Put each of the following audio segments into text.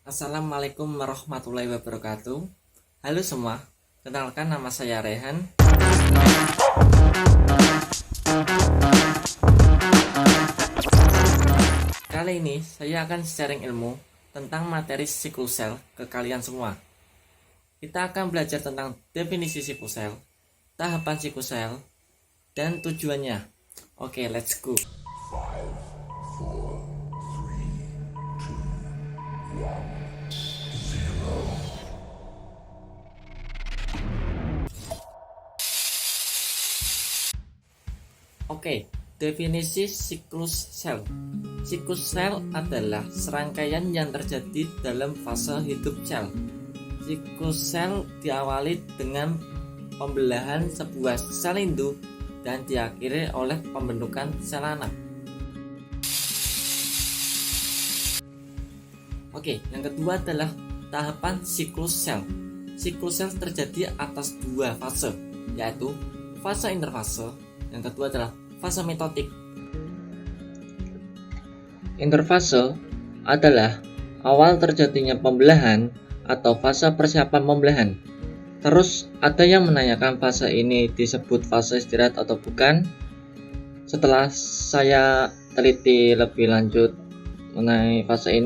Assalamualaikum warahmatullahi wabarakatuh. Halo semua, kenalkan nama saya Rehan. Kali ini saya akan sharing ilmu tentang materi sickle cell ke kalian semua. Kita akan belajar tentang definisi sickle cell, tahapan sickle cell, dan tujuannya. Oke, let's go. Oke, definisi siklus sel. Siklus sel adalah serangkaian yang terjadi dalam fase hidup sel. Siklus sel diawali dengan pembelahan sebuah sel induk dan diakhiri oleh pembentukan sel anak. Oke, yang kedua adalah tahapan siklus sel. Siklus sel terjadi atas dua fase, yaitu fase interfase. Yang kedua adalah fase mitotik. Interfase adalah awal terjadinya pembelahan atau fase persiapan pembelahan. Terus ada yang menanyakan fase ini disebut fase istirahat atau bukan? Setelah saya teliti lebih lanjut mengenai fase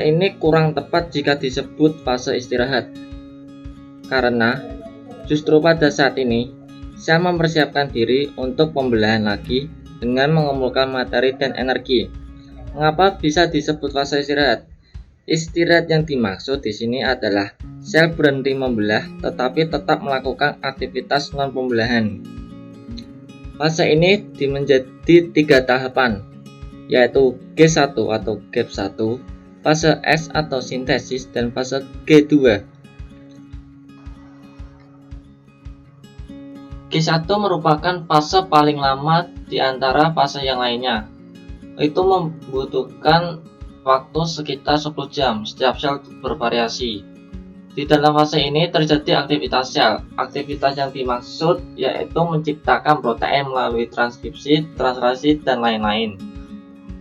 ini kurang tepat jika disebut fase istirahat. Karena justru pada saat ini saya mempersiapkan diri untuk pembelahan lagi dengan mengumpulkan materi dan energi. Mengapa bisa disebut fase istirahat? Istirahat yang dimaksud di sini adalah sel berhenti membelah tetapi tetap melakukan aktivitas non pembelahan. Fase ini menjadi 3 tahapan, yaitu G1 atau gap 1, fase S atau sintesis, dan fase G2. G1 merupakan fase paling lama di antara fase yang lainnya. Itu membutuhkan waktu sekitar 10 jam, setiap sel bervariasi. Di dalam fase ini terjadi aktivitas sel. Aktivitas yang dimaksud yaitu menciptakan protein melalui transkripsi, translasi, dan lain-lain.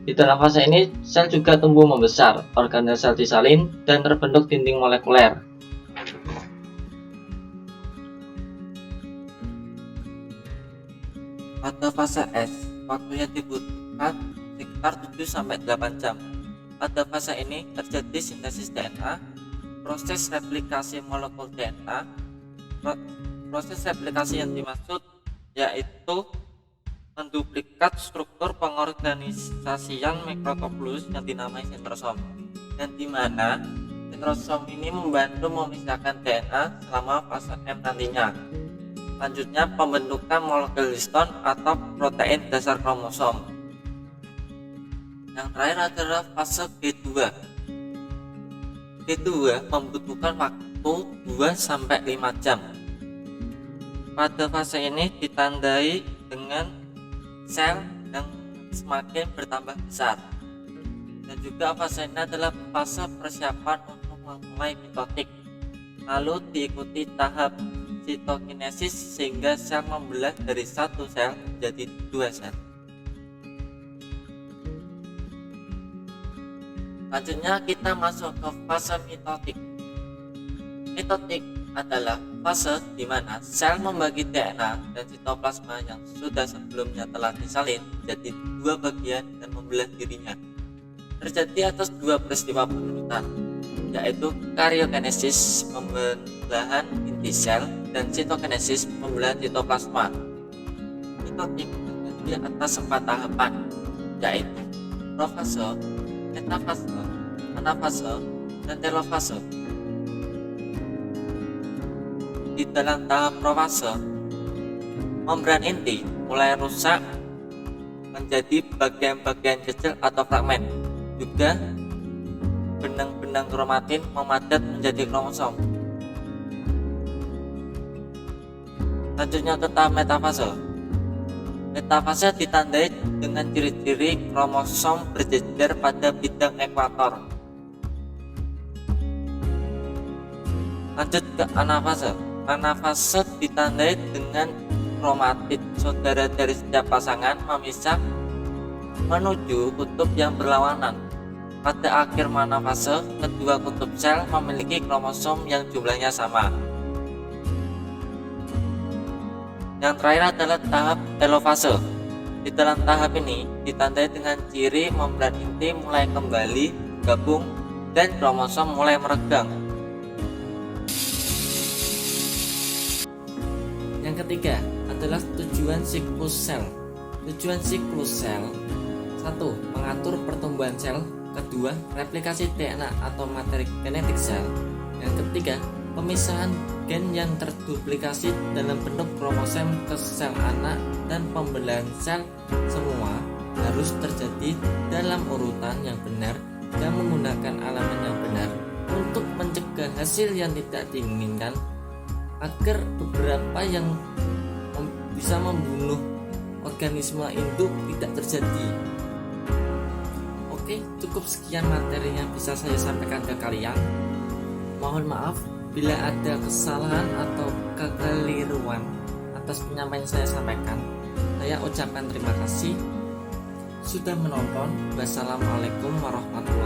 Di dalam fase ini, sel juga tumbuh membesar, organel sel disalin, dan terbentuk dinding molekuler. Pada fase S, waktunya dibutuhkan sekitar 7-8 jam. Pada fase ini terjadi sintesis DNA, proses replikasi molekul DNA. Proses replikasi yang dimaksud yaitu menduplikat struktur pengorganisasian mikrotubulus yang dinamai sentrosom, dan di mana sentrosom ini membantu memisahkan DNA selama fase M nantinya. Selanjutnya pembentukan molekul histone atau protein dasar kromosom. Yang terakhir adalah fase G2. G2 membutuhkan waktu 2-5 jam. Pada fase ini ditandai dengan sel yang semakin bertambah besar. Dan juga fase ini adalah fase persiapan untuk memulai mitotik. Lalu diikuti tahap sitokinesis sehingga sel membelah dari 1 sel menjadi 2 sel. Selanjutnya kita masuk ke fase mitotik. Mitotik adalah fase di mana sel membagi DNA dan sitoplasma yang sudah sebelumnya telah disalin menjadi 2 bagian dan membelah dirinya. Terjadi atas 2 peristiwa berurutan, yaitu karyokinesis pembelahan inti sel dan sitokinesis pembelahan sitoplasma. Mitotik terjadi atas 4 tahapan, yaitu profase, metafase, anafase, dan telofase. Di dalam tahap profase, membran inti mulai rusak menjadi bagian-bagian kecil atau fragmen. Juga benang-benang kromatin memadat menjadi kromosom. Selanjutnya ke tahap metafase. Metafase ditandai dengan ciri-ciri kromosom berjejer pada bidang ekuator. Lanjut ke anafase. Anafase ditandai dengan kromatid saudara dari setiap pasangan memisah menuju kutub yang berlawanan. Pada akhir monofase, kedua kutub sel memiliki kromosom yang jumlahnya sama. Yang terakhir adalah tahap telofase. Di dalam tahap ini ditandai dengan ciri membran inti mulai kembali gabung dan kromosom mulai meregang. Yang ketiga adalah tujuan siklus sel. Tujuan siklus sel: 1. Mengatur pertumbuhan sel. 2. Replikasi DNA atau materi genetik sel. Yang ketiga, pemisahan gen yang terduplikasi dalam bentuk kromosom ke sel anak dan pembelahan sel. Semua harus terjadi dalam urutan yang benar dan menggunakan elemen yang benar untuk mencegah hasil yang tidak diinginkan, agar beberapa yang bisa membunuh organisme induk tidak terjadi. Oke, cukup sekian materi yang bisa saya sampaikan ke kalian. Mohon maaf bila ada kesalahan atau kekeliruan atas penyampaian yang saya sampaikan. Saya ucapkan terima kasih sudah menonton. Wassalamualaikum warahmatullahi wabarakatuh.